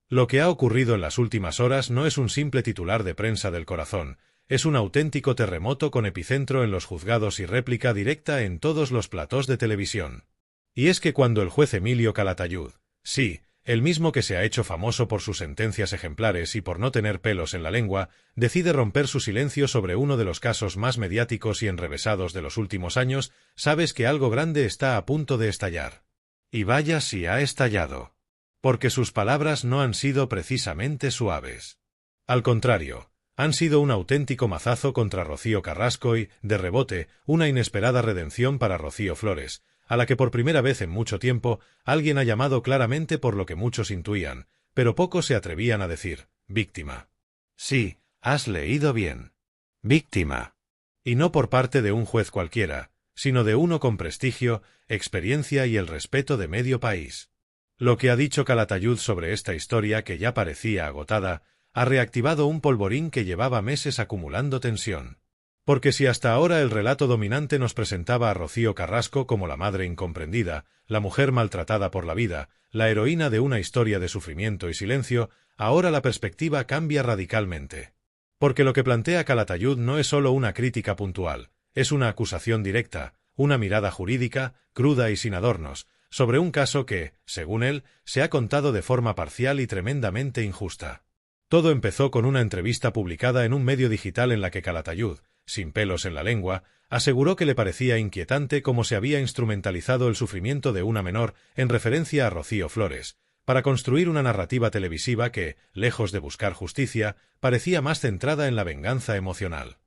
Lo que ha ocurrido en las últimas horas no es un simple titular de prensa del corazón, es un auténtico terremoto con epicentro en los juzgados y réplica directa en todos los platós de televisión. Y es que cuando el juez Emilio Calatayud, sí, el mismo que se ha hecho famoso por sus sentencias ejemplares y por no tener pelos en la lengua, decide romper su silencio sobre uno de los casos más mediáticos y enrevesados de los últimos años, sabes que algo grande está a punto de estallar. Y vaya si ha estallado. Porque sus palabras no han sido precisamente suaves. Al contrario, han sido un auténtico mazazo contra Rocío Carrasco y, de rebote, una inesperada redención para Rocío Flores, a la que por primera vez en mucho tiempo alguien ha llamado claramente por lo que muchos intuían, pero pocos se atrevían a decir, víctima. Sí, has leído bien. Víctima. Y no por parte de un juez cualquiera, sino de uno con prestigio, experiencia y el respeto de medio país. Lo que ha dicho Calatayud sobre esta historia que ya parecía agotada, ha reactivado un polvorín que llevaba meses acumulando tensión. Porque si hasta ahora el relato dominante nos presentaba a Rocío Carrasco como la madre incomprendida, la mujer maltratada por la vida, la heroína de una historia de sufrimiento y silencio, ahora la perspectiva cambia radicalmente. Porque lo que plantea Calatayud no es solo una crítica puntual, es una acusación directa, una mirada jurídica, cruda y sin adornos, sobre un caso que, según él, se ha contado de forma parcial y tremendamente injusta. Todo empezó con una entrevista publicada en un medio digital en la que Calatayud, sin pelos en la lengua, aseguró que le parecía inquietante cómo se había instrumentalizado el sufrimiento de una menor en referencia a Rocío Flores, para construir una narrativa televisiva que, lejos de buscar justicia, parecía más centrada en la venganza emocional.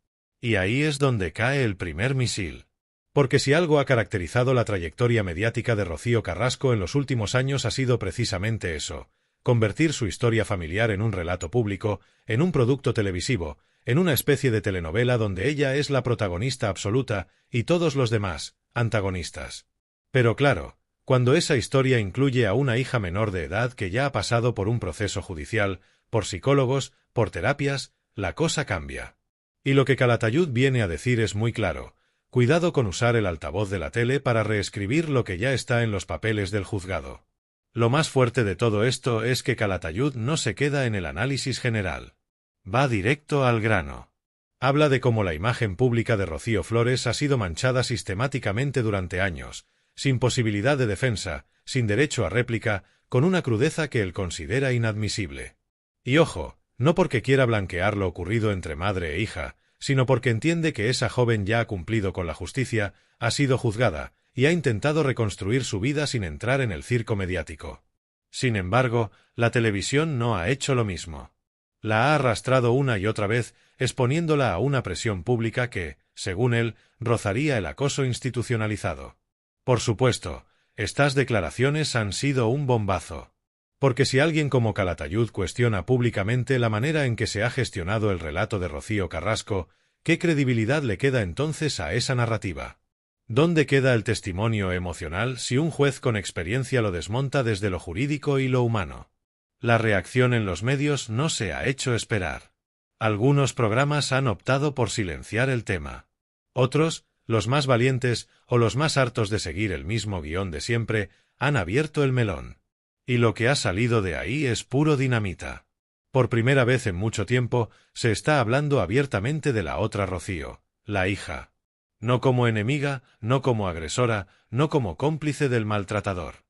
Y ahí es donde cae el primer misil. Porque si algo ha caracterizado la trayectoria mediática de Rocío Carrasco en los últimos años ha sido precisamente eso, convertir su historia familiar en un relato público, en un producto televisivo, en una especie de telenovela donde ella es la protagonista absoluta y todos los demás, antagonistas. Pero claro, cuando esa historia incluye a una hija menor de edad que ya ha pasado por un proceso judicial, por psicólogos, por terapias, la cosa cambia. Y lo que Calatayud viene a decir es muy claro, cuidado con usar el altavoz de la tele para reescribir lo que ya está en los papeles del juzgado. Lo más fuerte de todo esto es que Calatayud no se queda en el análisis general. Va directo al grano. Habla de cómo la imagen pública de Rocío Flores ha sido manchada sistemáticamente durante años, sin posibilidad de defensa, sin derecho a réplica, con una crudeza que él considera inadmisible. Y ojo, no porque quiera blanquear lo ocurrido entre madre e hija, sino porque entiende que esa joven ya ha cumplido con la justicia, ha sido juzgada, y ha intentado reconstruir su vida sin entrar en el circo mediático. Sin embargo, la televisión no ha hecho lo mismo. La ha arrastrado una y otra vez, exponiéndola a una presión pública que, según él, rozaría el acoso institucionalizado. Por supuesto, estas declaraciones han sido un bombazo. Porque si alguien como Calatayud cuestiona públicamente la manera en que se ha gestionado el relato de Rocío Carrasco, ¿qué credibilidad le queda entonces a esa narrativa? ¿Dónde queda el testimonio emocional si un juez con experiencia lo desmonta desde lo jurídico y lo humano? La reacción en los medios no se ha hecho esperar. Algunos programas han optado por silenciar el tema. Otros, los más valientes o los más hartos de seguir el mismo guión de siempre, han abierto el melón. Y lo que ha salido de ahí es puro dinamita. Por primera vez en mucho tiempo, se está hablando abiertamente de la otra Rocío, la hija. No como enemiga, no como agresora, no como cómplice del maltratador,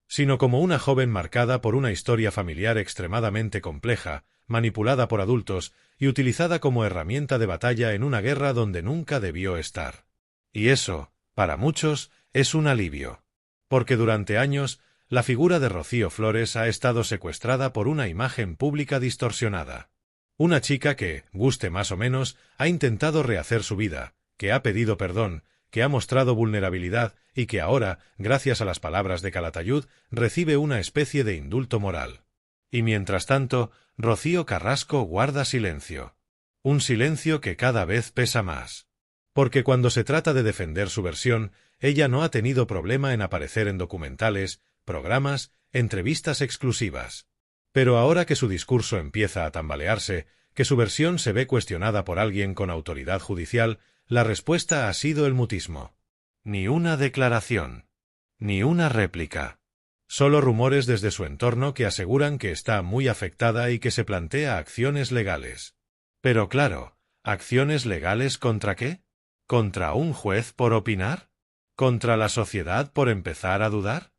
sino como una joven marcada por una historia familiar extremadamente compleja, manipulada por adultos y utilizada como herramienta de batalla en una guerra donde nunca debió estar. Y eso, para muchos, es un alivio. Porque durante años, la figura de Rocío Flores ha estado secuestrada por una imagen pública distorsionada. Una chica que, guste más o menos, ha intentado rehacer su vida, que ha pedido perdón, que ha mostrado vulnerabilidad y que ahora, gracias a las palabras de Calatayud, recibe una especie de indulto moral. Y mientras tanto, Rocío Carrasco guarda silencio. Un silencio que cada vez pesa más. Porque cuando se trata de defender su versión, ella no ha tenido problema en aparecer en documentales, programas, entrevistas exclusivas. Pero ahora que su discurso empieza a tambalearse, que su versión se ve cuestionada por alguien con autoridad judicial, la respuesta ha sido el mutismo. Ni una declaración. Ni una réplica. Solo rumores desde su entorno que aseguran que está muy afectada y que se plantea acciones legales. Pero claro, ¿acciones legales contra qué? ¿Contra un juez por opinar? ¿Contra la sociedad por empezar a dudar?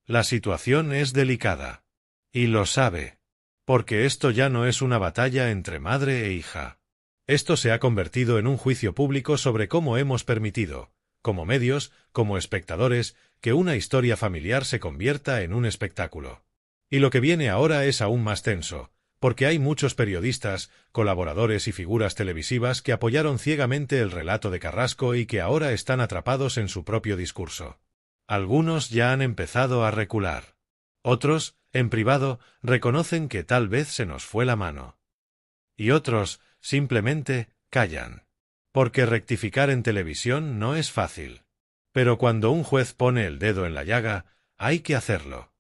La situación es delicada. Y lo sabe. Porque esto ya no es una batalla entre madre e hija. Esto se ha convertido en un juicio público sobre cómo hemos permitido, como medios, como espectadores, que una historia familiar se convierta en un espectáculo. Y lo que viene ahora es aún más tenso, porque hay muchos periodistas, colaboradores y figuras televisivas que apoyaron ciegamente el relato de Carrasco y que ahora están atrapados en su propio discurso. Algunos ya han empezado a recular. Otros, en privado, reconocen que tal vez se nos fue la mano. Y otros, simplemente, callan. Porque rectificar en televisión no es fácil. Pero cuando un juez pone el dedo en la llaga, hay que hacerlo.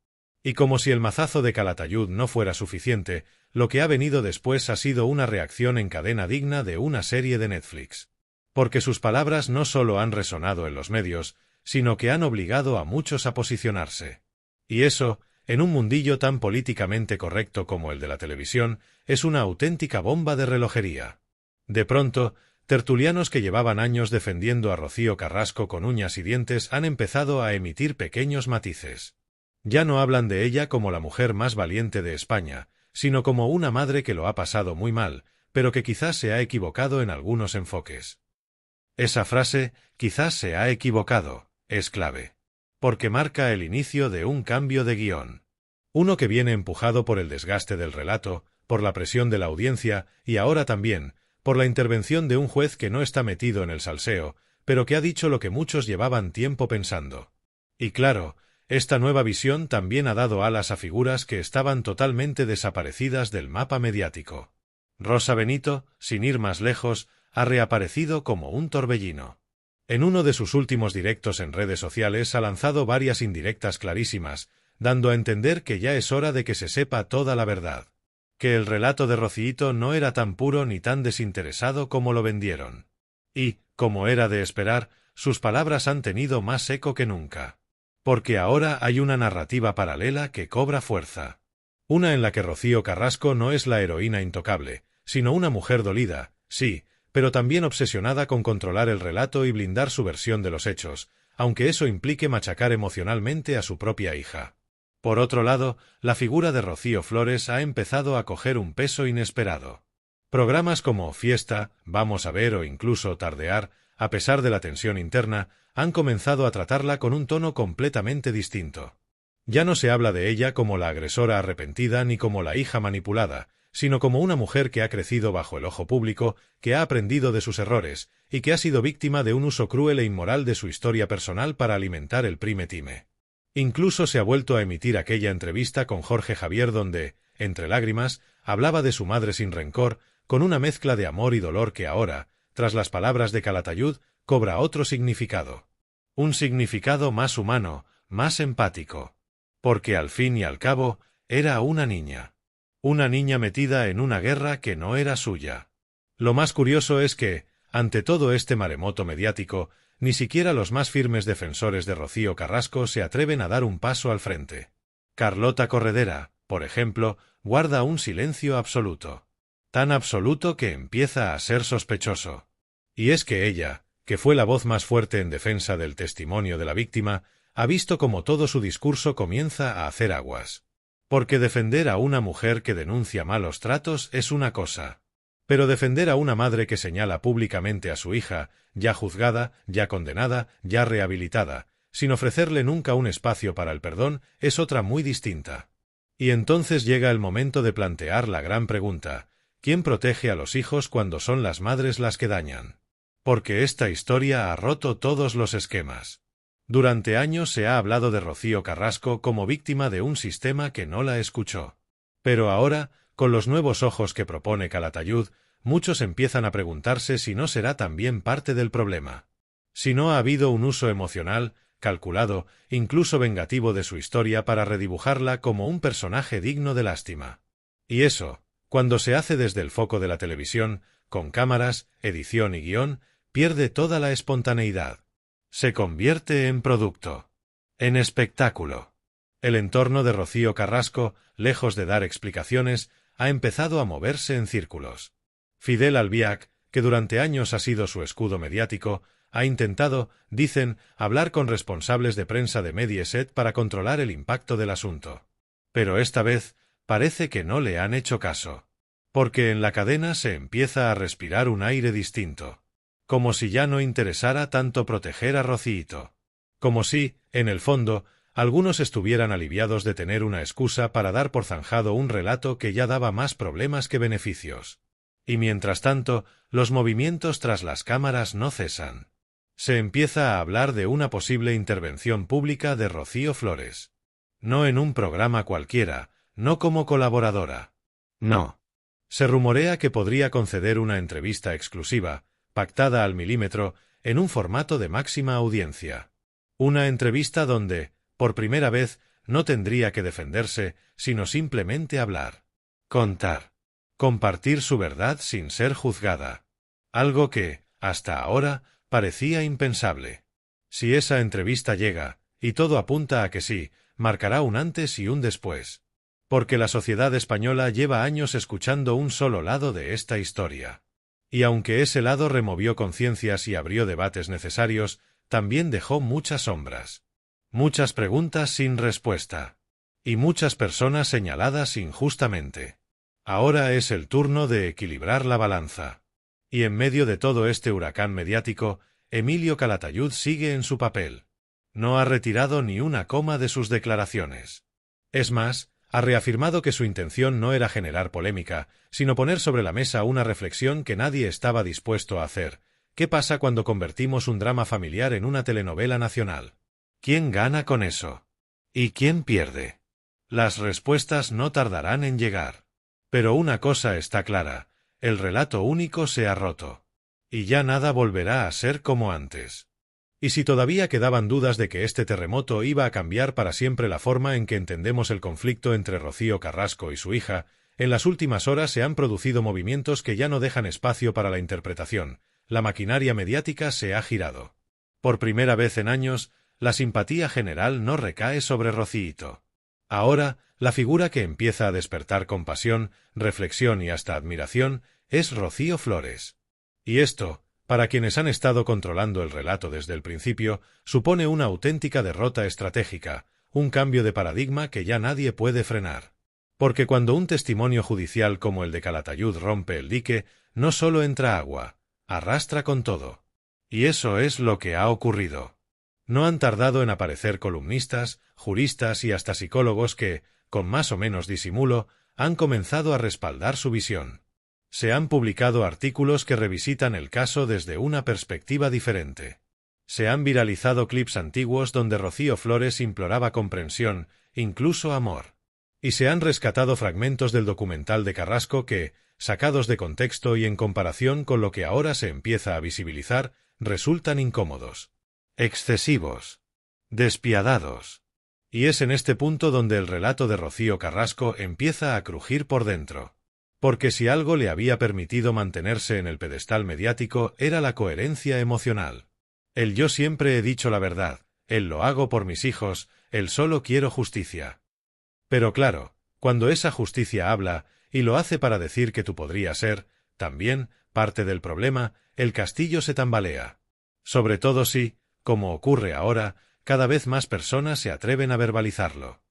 Y como si el mazazo de Calatayud no fuera suficiente, lo que ha venido después ha sido una reacción en cadena digna de una serie de Netflix. Porque sus palabras no solo han resonado en los medios, sino que han obligado a muchos a posicionarse. Y eso, en un mundillo tan políticamente correcto como el de la televisión, es una auténtica bomba de relojería. De pronto, tertulianos que llevaban años defendiendo a Rocío Carrasco con uñas y dientes han empezado a emitir pequeños matices. Ya no hablan de ella como la mujer más valiente de España, sino como una madre que lo ha pasado muy mal, pero que quizás se ha equivocado en algunos enfoques. Esa frase, quizás se ha equivocado, es clave. Porque marca el inicio de un cambio de guión. Uno que viene empujado por el desgaste del relato, por la presión de la audiencia y ahora también, por la intervención de un juez que no está metido en el salseo, pero que ha dicho lo que muchos llevaban tiempo pensando. Y claro, esta nueva visión también ha dado alas a figuras que estaban totalmente desaparecidas del mapa mediático. Rosa Benito, sin ir más lejos, ha reaparecido como un torbellino. En uno de sus últimos directos en redes sociales ha lanzado varias indirectas clarísimas, dando a entender que ya es hora de que se sepa toda la verdad. Que el relato de Rociito no era tan puro ni tan desinteresado como lo vendieron. Y, como era de esperar, sus palabras han tenido más eco que nunca. Porque ahora hay una narrativa paralela que cobra fuerza. Una en la que Rocío Carrasco no es la heroína intocable, sino una mujer dolida, sí, pero también obsesionada con controlar el relato y blindar su versión de los hechos, aunque eso implique machacar emocionalmente a su propia hija. Por otro lado, la figura de Rocío Flores ha empezado a coger un peso inesperado. Programas como Fiesta, Vamos a ver o incluso Tardear, a pesar de la tensión interna, han comenzado a tratarla con un tono completamente distinto. Ya no se habla de ella como la agresora arrepentida ni como la hija manipulada, sino como una mujer que ha crecido bajo el ojo público, que ha aprendido de sus errores, y que ha sido víctima de un uso cruel e inmoral de su historia personal para alimentar el prime-time. Incluso se ha vuelto a emitir aquella entrevista con Jorge Javier donde, entre lágrimas, hablaba de su madre sin rencor, con una mezcla de amor y dolor que ahora, tras las palabras de Calatayud, cobra otro significado. Un significado más humano, más empático. Porque al fin y al cabo, era una niña. Una niña metida en una guerra que no era suya. Lo más curioso es que, ante todo este maremoto mediático, ni siquiera los más firmes defensores de Rocío Carrasco se atreven a dar un paso al frente. Carlota Corredera, por ejemplo, guarda un silencio absoluto. Tan absoluto que empieza a ser sospechoso. Y es que ella, que fue la voz más fuerte en defensa del testimonio de la víctima, ha visto como todo su discurso comienza a hacer aguas. Porque defender a una mujer que denuncia malos tratos es una cosa. Pero defender a una madre que señala públicamente a su hija, ya juzgada, ya condenada, ya rehabilitada, sin ofrecerle nunca un espacio para el perdón, es otra muy distinta. Y entonces llega el momento de plantear la gran pregunta: ¿quién protege a los hijos cuando son las madres las que dañan? Porque esta historia ha roto todos los esquemas. Durante años se ha hablado de Rocío Carrasco como víctima de un sistema que no la escuchó. Pero ahora, con los nuevos ojos que propone Calatayud, muchos empiezan a preguntarse si no será también parte del problema. Si no ha habido un uso emocional, calculado, incluso vengativo de su historia para redibujarla como un personaje digno de lástima. Y eso, cuando se hace desde el foco de la televisión, con cámaras, edición y guión, pierde toda la espontaneidad. Se convierte en producto. En espectáculo. El entorno de Rocío Carrasco, lejos de dar explicaciones, ha empezado a moverse en círculos. Fidel Albiac, que durante años ha sido su escudo mediático, ha intentado, dicen, hablar con responsables de prensa de Mediaset para controlar el impacto del asunto. Pero esta vez parece que no le han hecho caso. Porque en la cadena se empieza a respirar un aire distinto. Como si ya no interesara tanto proteger a Rocíito. Como si, en el fondo, algunos estuvieran aliviados de tener una excusa para dar por zanjado un relato que ya daba más problemas que beneficios. Y mientras tanto, los movimientos tras las cámaras no cesan. Se empieza a hablar de una posible intervención pública de Rocío Flores. No en un programa cualquiera, no como colaboradora. No. Se rumorea que podría conceder una entrevista exclusiva, pactada al milímetro, en un formato de máxima audiencia. Una entrevista donde, por primera vez, no tendría que defenderse, sino simplemente hablar. Contar. Compartir su verdad sin ser juzgada. Algo que, hasta ahora, parecía impensable. Si esa entrevista llega, y todo apunta a que sí, marcará un antes y un después. Porque la sociedad española lleva años escuchando un solo lado de esta historia. Y aunque ese lado removió conciencias y abrió debates necesarios, también dejó muchas sombras. Muchas preguntas sin respuesta. Y muchas personas señaladas injustamente. Ahora es el turno de equilibrar la balanza. Y en medio de todo este huracán mediático, Emilio Calatayud sigue en su papel. No ha retirado ni una coma de sus declaraciones. Es más, ha reafirmado que su intención no era generar polémica, sino poner sobre la mesa una reflexión que nadie estaba dispuesto a hacer. ¿Qué pasa cuando convertimos un drama familiar en una telenovela nacional? ¿Quién gana con eso? ¿Y quién pierde? Las respuestas no tardarán en llegar. Pero una cosa está clara, el relato único se ha roto. Y ya nada volverá a ser como antes. Y si todavía quedaban dudas de que este terremoto iba a cambiar para siempre la forma en que entendemos el conflicto entre Rocío Carrasco y su hija, en las últimas horas se han producido movimientos que ya no dejan espacio para la interpretación. La maquinaria mediática se ha girado. Por primera vez en años, la simpatía general no recae sobre Rocíito. Ahora, la figura que empieza a despertar compasión, reflexión y hasta admiración es Rocío Flores. Y esto, para quienes han estado controlando el relato desde el principio, supone una auténtica derrota estratégica, un cambio de paradigma que ya nadie puede frenar. Porque cuando un testimonio judicial como el de Calatayud rompe el dique, no solo entra agua, arrastra con todo. Y eso es lo que ha ocurrido. No han tardado en aparecer columnistas, juristas y hasta psicólogos que, con más o menos disimulo, han comenzado a respaldar su visión. Se han publicado artículos que revisitan el caso desde una perspectiva diferente. Se han viralizado clips antiguos donde Rocío Flores imploraba comprensión, incluso amor. Y se han rescatado fragmentos del documental de Carrasco que, sacados de contexto y en comparación con lo que ahora se empieza a visibilizar, resultan incómodos, excesivos, despiadados. Y es en este punto donde el relato de Rocío Carrasco empieza a crujir por dentro. Porque si algo le había permitido mantenerse en el pedestal mediático era la coherencia emocional. El yo siempre he dicho la verdad, el lo hago por mis hijos, el solo quiero justicia. Pero claro, cuando esa justicia habla, y lo hace para decir que tú podrías ser, también, parte del problema, el castillo se tambalea. Sobre todo si, como ocurre ahora, cada vez más personas se atreven a verbalizarlo.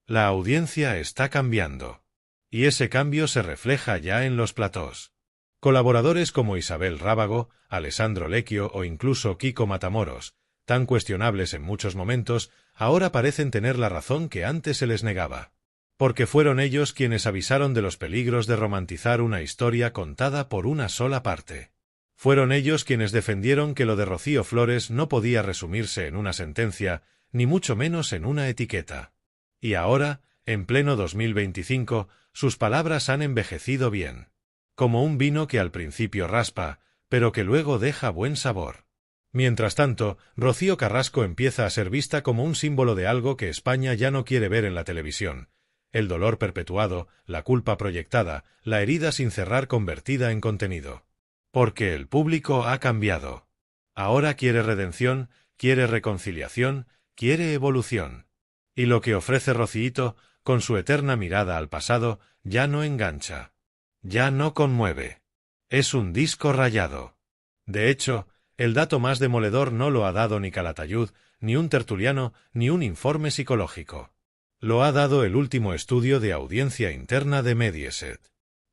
La audiencia está cambiando. Y ese cambio se refleja ya en los platós. Colaboradores como Isabel Rábago, Alessandro Lecchio o incluso Kiko Matamoros, tan cuestionables en muchos momentos, ahora parecen tener la razón que antes se les negaba. Porque fueron ellos quienes avisaron de los peligros de romantizar una historia contada por una sola parte. Fueron ellos quienes defendieron que lo de Rocío Flores no podía resumirse en una sentencia, ni mucho menos en una etiqueta. Y ahora, en pleno 2025, sus palabras han envejecido bien. Como un vino que al principio raspa, pero que luego deja buen sabor. Mientras tanto, Rocío Carrasco empieza a ser vista como un símbolo de algo que España ya no quiere ver en la televisión. El dolor perpetuado, la culpa proyectada, la herida sin cerrar convertida en contenido. Porque el público ha cambiado. Ahora quiere redención, quiere reconciliación, quiere evolución. Y lo que ofrece Rocíito, con su eterna mirada al pasado, ya no engancha. Ya no conmueve. Es un disco rayado. De hecho, el dato más demoledor no lo ha dado ni Calatayud, ni un tertuliano, ni un informe psicológico. Lo ha dado el último estudio de audiencia interna de Mediaset.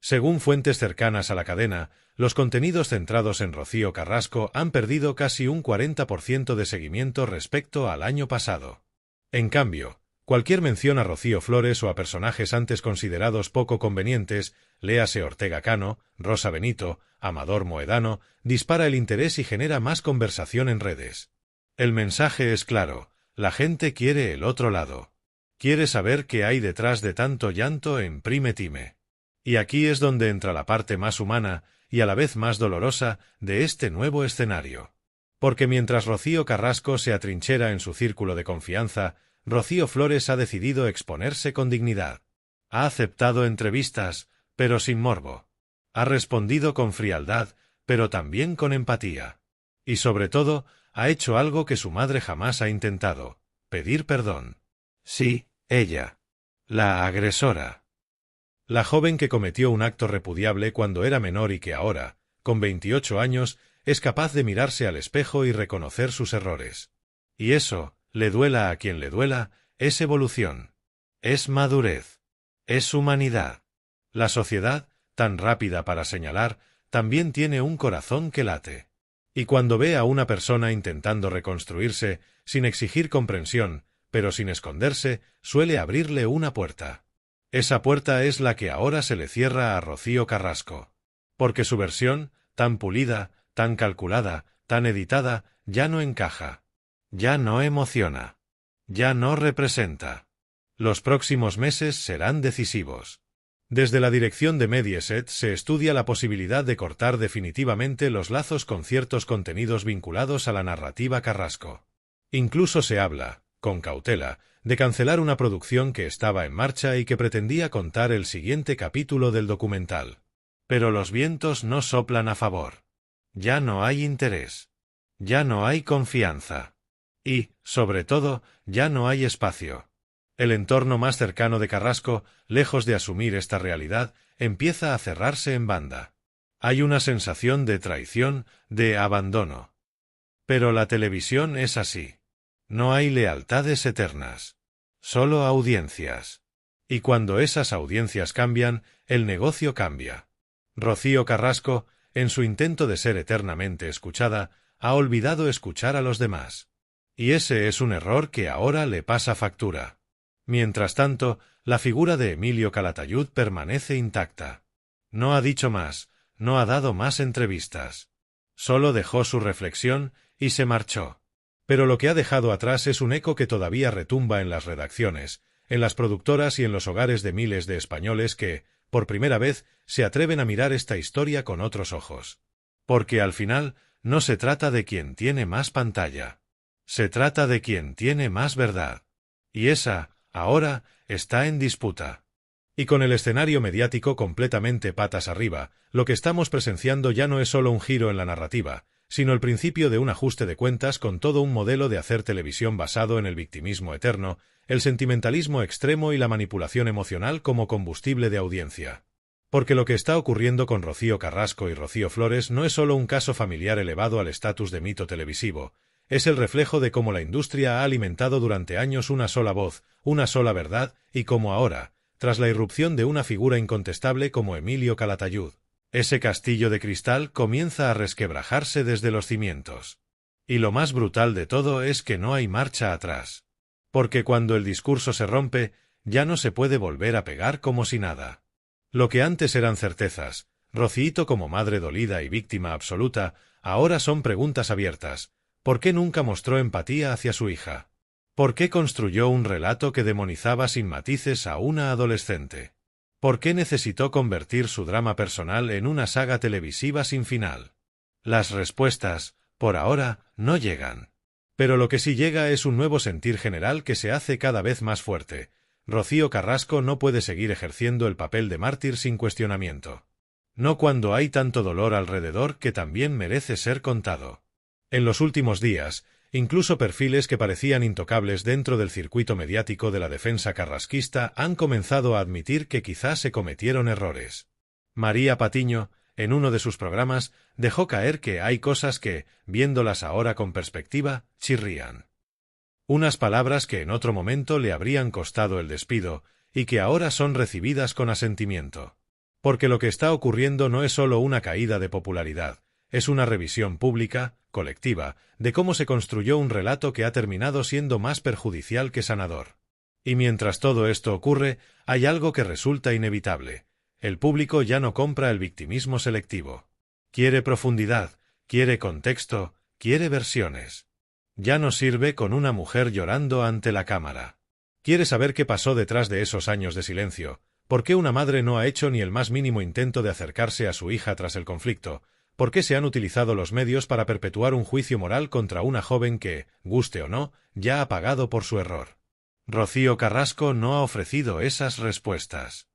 Según fuentes cercanas a la cadena, los contenidos centrados en Rocío Carrasco han perdido casi un 40% de seguimiento respecto al año pasado. En cambio, cualquier mención a Rocío Flores o a personajes antes considerados poco convenientes, léase Ortega Cano, Rosa Benito, Amador Moedano, dispara el interés y genera más conversación en redes. El mensaje es claro, la gente quiere el otro lado. Quiere saber qué hay detrás de tanto llanto en Prime Time. Y aquí es donde entra la parte más humana, y a la vez más dolorosa, de este nuevo escenario. Porque mientras Rocío Carrasco se atrinchera en su círculo de confianza, Rocío Flores ha decidido exponerse con dignidad. Ha aceptado entrevistas, pero sin morbo. Ha respondido con frialdad, pero también con empatía. Y sobre todo, ha hecho algo que su madre jamás ha intentado: pedir perdón. Sí, ella. La agresora. La joven que cometió un acto repudiable cuando era menor y que ahora, con 28 años, es capaz de mirarse al espejo y reconocer sus errores. Y eso, le duela a quien le duela, es evolución. Es madurez. Es humanidad. La sociedad, tan rápida para señalar, también tiene un corazón que late. Y cuando ve a una persona intentando reconstruirse, sin exigir comprensión, pero sin esconderse, suele abrirle una puerta. Esa puerta es la que ahora se le cierra a Rocío Carrasco. Porque su versión, tan pulida, tan calculada, tan editada, ya no encaja. Ya no emociona. Ya no representa. Los próximos meses serán decisivos. Desde la dirección de Mediaset se estudia la posibilidad de cortar definitivamente los lazos con ciertos contenidos vinculados a la narrativa Carrasco. Incluso se habla, con cautela, de cancelar una producción que estaba en marcha y que pretendía contar el siguiente capítulo del documental. Pero los vientos no soplan a favor. Ya no hay interés. Ya no hay confianza. Y, sobre todo, ya no hay espacio. El entorno más cercano de Carrasco, lejos de asumir esta realidad, empieza a cerrarse en banda. Hay una sensación de traición, de abandono. Pero la televisión es así. No hay lealtades eternas. Solo audiencias. Y cuando esas audiencias cambian, el negocio cambia. Rocío Carrasco, en su intento de ser eternamente escuchada, ha olvidado escuchar a los demás. Y ese es un error que ahora le pasa factura. Mientras tanto, la figura de Emilio Calatayud permanece intacta. No ha dicho más, no ha dado más entrevistas. Solo dejó su reflexión y se marchó. Pero lo que ha dejado atrás es un eco que todavía retumba en las redacciones, en las productoras y en los hogares de miles de españoles que, por primera vez, se atreven a mirar esta historia con otros ojos. Porque al final, no se trata de quien tiene más pantalla. Se trata de quien tiene más verdad. Y esa, ahora, está en disputa. Y con el escenario mediático completamente patas arriba, lo que estamos presenciando ya no es solo un giro en la narrativa, sino el principio de un ajuste de cuentas con todo un modelo de hacer televisión basado en el victimismo eterno, el sentimentalismo extremo y la manipulación emocional como combustible de audiencia. Porque lo que está ocurriendo con Rocío Carrasco y Rocío Flores no es solo un caso familiar elevado al estatus de mito televisivo, es el reflejo de cómo la industria ha alimentado durante años una sola voz, una sola verdad, y cómo ahora, tras la irrupción de una figura incontestable como Emilio Calatayud, ese castillo de cristal comienza a resquebrajarse desde los cimientos. Y lo más brutal de todo es que no hay marcha atrás. Porque cuando el discurso se rompe, ya no se puede volver a pegar como si nada. Lo que antes eran certezas, Rocíito como madre dolida y víctima absoluta, ahora son preguntas abiertas. ¿Por qué nunca mostró empatía hacia su hija? ¿Por qué construyó un relato que demonizaba sin matices a una adolescente? ¿Por qué necesitó convertir su drama personal en una saga televisiva sin final? Las respuestas, por ahora, no llegan. Pero lo que sí llega es un nuevo sentir general que se hace cada vez más fuerte. Rocío Carrasco no puede seguir ejerciendo el papel de mártir sin cuestionamiento. No cuando hay tanto dolor alrededor que también merece ser contado. En los últimos días, incluso perfiles que parecían intocables dentro del circuito mediático de la defensa carrasquista han comenzado a admitir que quizás se cometieron errores. María Patiño, en uno de sus programas, dejó caer que hay cosas que, viéndolas ahora con perspectiva, chirrían. Unas palabras que en otro momento le habrían costado el despido y que ahora son recibidas con asentimiento. Porque lo que está ocurriendo no es solo una caída de popularidad, es una revisión pública, colectiva, de cómo se construyó un relato que ha terminado siendo más perjudicial que sanador. Y mientras todo esto ocurre, hay algo que resulta inevitable. El público ya no compra el victimismo selectivo. Quiere profundidad, quiere contexto, quiere versiones. Ya no sirve con una mujer llorando ante la cámara. Quiere saber qué pasó detrás de esos años de silencio, por qué una madre no ha hecho ni el más mínimo intento de acercarse a su hija tras el conflicto, por qué se han utilizado los medios para perpetuar un juicio moral contra una joven que, guste o no, ya ha pagado por su error. Rocío Carrasco no ha ofrecido esas respuestas.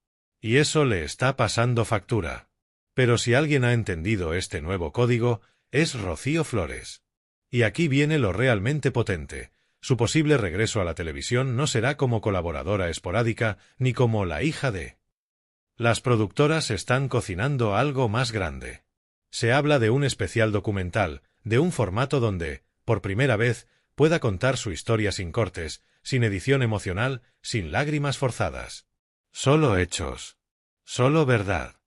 Y eso le está pasando factura. Pero si alguien ha entendido este nuevo código, es Rocío Flores. Y aquí viene lo realmente potente. Su posible regreso a la televisión no será como colaboradora esporádica, ni como la hija de. Las productoras están cocinando algo más grande. Se habla de un especial documental, de un formato donde, por primera vez, pueda contar su historia sin cortes, sin edición emocional, sin lágrimas forzadas. Solo hechos. Solo verdad.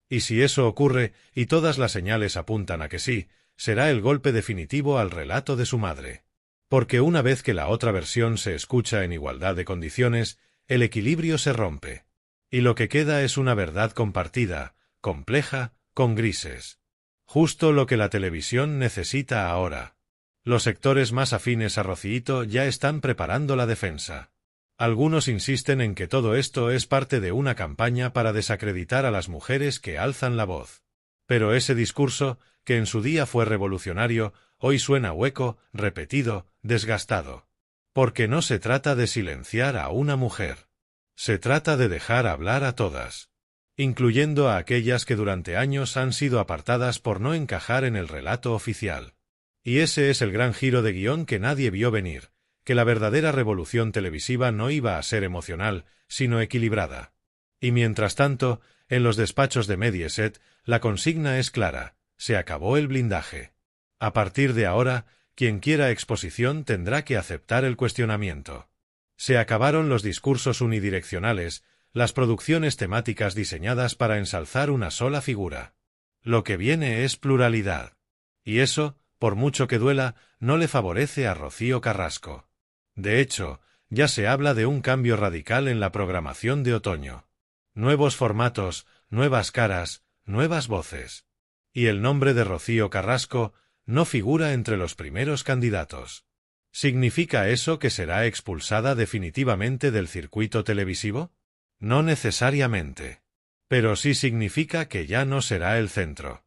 Y si eso ocurre, y todas las señales apuntan a que sí, será el golpe definitivo al relato de su madre. Porque una vez que la otra versión se escucha en igualdad de condiciones, el equilibrio se rompe. Y lo que queda es una verdad compartida, compleja, con grises. Justo lo que la televisión necesita ahora. Los sectores más afines a Rocíito ya están preparando la defensa. Algunos insisten en que todo esto es parte de una campaña para desacreditar a las mujeres que alzan la voz. Pero ese discurso, que en su día fue revolucionario, hoy suena hueco, repetido, desgastado. Porque no se trata de silenciar a una mujer. Se trata de dejar hablar a todas, incluyendo a aquellas que durante años han sido apartadas por no encajar en el relato oficial. Y ese es el gran giro de guión que nadie vio venir, que la verdadera revolución televisiva no iba a ser emocional, sino equilibrada. Y mientras tanto, en los despachos de Mediaset, la consigna es clara: se acabó el blindaje. A partir de ahora, quien quiera exposición tendrá que aceptar el cuestionamiento. Se acabaron los discursos unidireccionales, las producciones temáticas diseñadas para ensalzar una sola figura. Lo que viene es pluralidad. Y eso, por mucho que duela, no le favorece a Rocío Carrasco. De hecho, ya se habla de un cambio radical en la programación de otoño. Nuevos formatos, nuevas caras, nuevas voces. Y el nombre de Rocío Carrasco no figura entre los primeros candidatos. ¿Significa eso que será expulsada definitivamente del circuito televisivo? No necesariamente. Pero sí significa que ya no será el centro.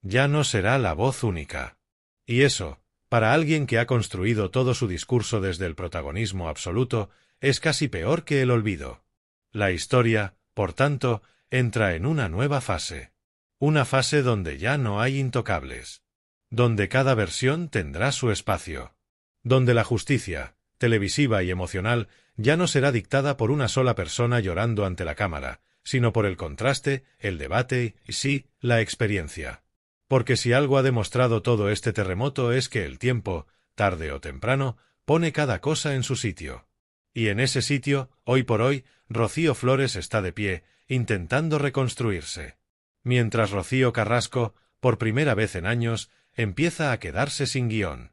Ya no será la voz única. Y eso, para alguien que ha construido todo su discurso desde el protagonismo absoluto, es casi peor que el olvido. La historia, por tanto, entra en una nueva fase. Una fase donde ya no hay intocables. Donde cada versión tendrá su espacio. Donde la justicia, televisiva y emocional, ya no será dictada por una sola persona llorando ante la cámara, sino por el contraste, el debate y, sí, la experiencia. Porque si algo ha demostrado todo este terremoto es que el tiempo, tarde o temprano, pone cada cosa en su sitio. Y en ese sitio, hoy por hoy, Rocío Flores está de pie, intentando reconstruirse. Mientras Rocío Carrasco, por primera vez en años, empieza a quedarse sin guión.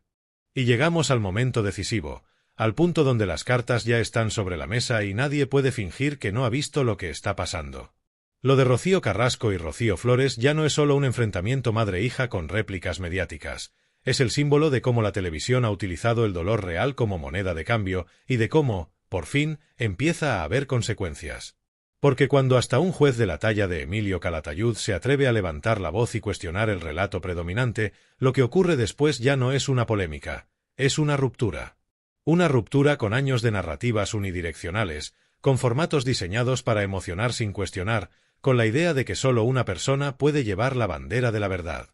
Y llegamos al momento decisivo, al punto donde las cartas ya están sobre la mesa y nadie puede fingir que no ha visto lo que está pasando. Lo de Rocío Carrasco y Rocío Flores ya no es solo un enfrentamiento madre-hija con réplicas mediáticas, es el símbolo de cómo la televisión ha utilizado el dolor real como moneda de cambio y de cómo, por fin, empieza a haber consecuencias. Porque cuando hasta un juez de la talla de Emilio Calatayud se atreve a levantar la voz y cuestionar el relato predominante, lo que ocurre después ya no es una polémica, es una ruptura. Una ruptura con años de narrativas unidireccionales, con formatos diseñados para emocionar sin cuestionar, con la idea de que solo una persona puede llevar la bandera de la verdad.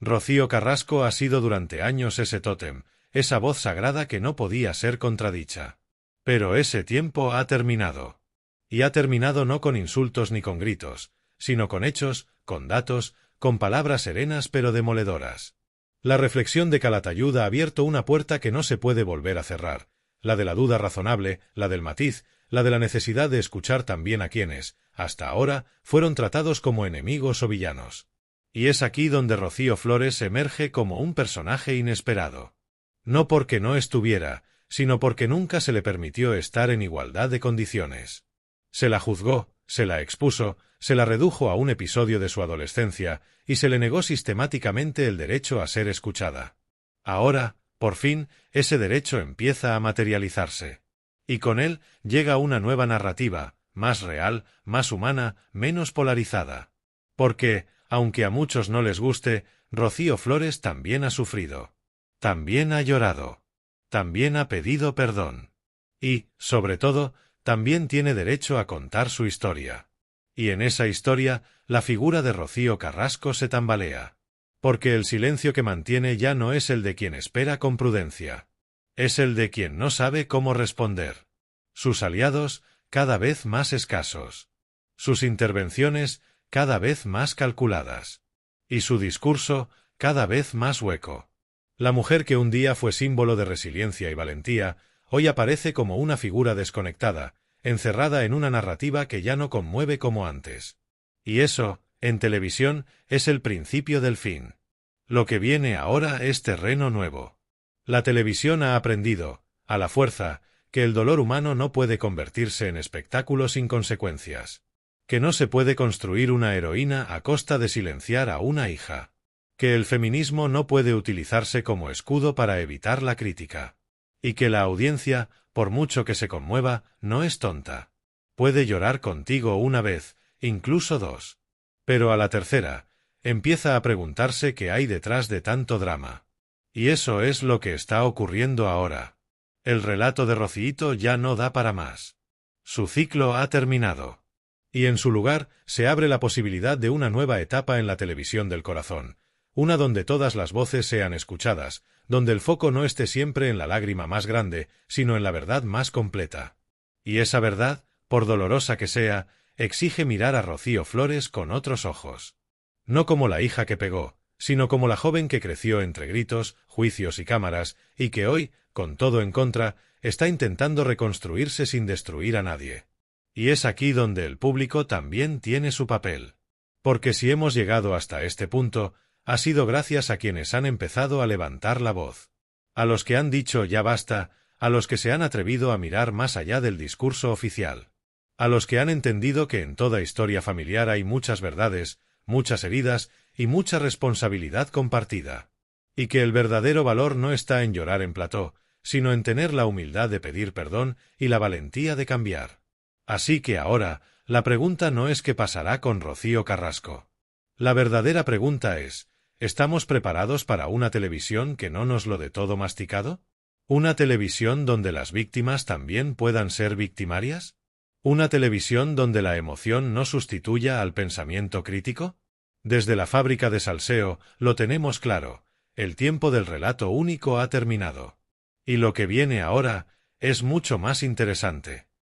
Rocío Carrasco ha sido durante años ese tótem, esa voz sagrada que no podía ser contradicha. Pero ese tiempo ha terminado. Y ha terminado no con insultos ni con gritos, sino con hechos, con datos, con palabras serenas pero demoledoras. La reflexión de Calatayud ha abierto una puerta que no se puede volver a cerrar, la de la duda razonable, la del matiz, la de la necesidad de escuchar también a quienes, hasta ahora, fueron tratados como enemigos o villanos. Y es aquí donde Rocío Flores emerge como un personaje inesperado. No porque no estuviera, sino porque nunca se le permitió estar en igualdad de condiciones. Se la juzgó, se la expuso, se la redujo a un episodio de su adolescencia y se le negó sistemáticamente el derecho a ser escuchada. Ahora, por fin, ese derecho empieza a materializarse. Y con él llega una nueva narrativa, más real, más humana, menos polarizada. Porque, aunque a muchos no les guste, Rocío Flores también ha sufrido. También ha llorado. También ha pedido perdón. Y, sobre todo, también tiene derecho a contar su historia. Y en esa historia, la figura de Rocío Carrasco se tambalea. Porque el silencio que mantiene ya no es el de quien espera con prudencia. Es el de quien no sabe cómo responder. Sus aliados, cada vez más escasos. Sus intervenciones, cada vez más calculadas. Y su discurso, cada vez más hueco. La mujer que un día fue símbolo de resiliencia y valentía, hoy aparece como una figura desconectada, encerrada en una narrativa que ya no conmueve como antes. Y eso, en televisión, es el principio del fin. Lo que viene ahora es terreno nuevo. La televisión ha aprendido, a la fuerza, que el dolor humano no puede convertirse en espectáculo sin consecuencias. Que no se puede construir una heroína a costa de silenciar a una hija. Que el feminismo no puede utilizarse como escudo para evitar la crítica. Y que la audiencia, por mucho que se conmueva, no es tonta. Puede llorar contigo una vez, incluso dos. Pero a la tercera, empieza a preguntarse qué hay detrás de tanto drama. Y eso es lo que está ocurriendo ahora. El relato de Rociito ya no da para más. Su ciclo ha terminado. Y en su lugar se abre la posibilidad de una nueva etapa en la televisión del corazón, una donde todas las voces sean escuchadas, donde el foco no esté siempre en la lágrima más grande, sino en la verdad más completa. Y esa verdad, por dolorosa que sea, exige mirar a Rocío Flores con otros ojos. No como la hija que pegó, sino como la joven que creció entre gritos, juicios y cámaras, y que hoy, con todo en contra, está intentando reconstruirse sin destruir a nadie. Y es aquí donde el público también tiene su papel. Porque si hemos llegado hasta este punto, ha sido gracias a quienes han empezado a levantar la voz. A los que han dicho ya basta, a los que se han atrevido a mirar más allá del discurso oficial. A los que han entendido que en toda historia familiar hay muchas verdades, muchas heridas y mucha responsabilidad compartida. Y que el verdadero valor no está en llorar en plató, sino en tener la humildad de pedir perdón y la valentía de cambiar. Así que ahora, la pregunta no es qué pasará con Rocío Carrasco. La verdadera pregunta es, ¿estamos preparados para una televisión que no nos lo dé todo masticado? ¿Una televisión donde las víctimas también puedan ser victimarias? ¿Una televisión donde la emoción no sustituya al pensamiento crítico? Desde la fábrica de salseo lo tenemos claro, el tiempo del relato único ha terminado. Y lo que viene ahora es mucho más interesante.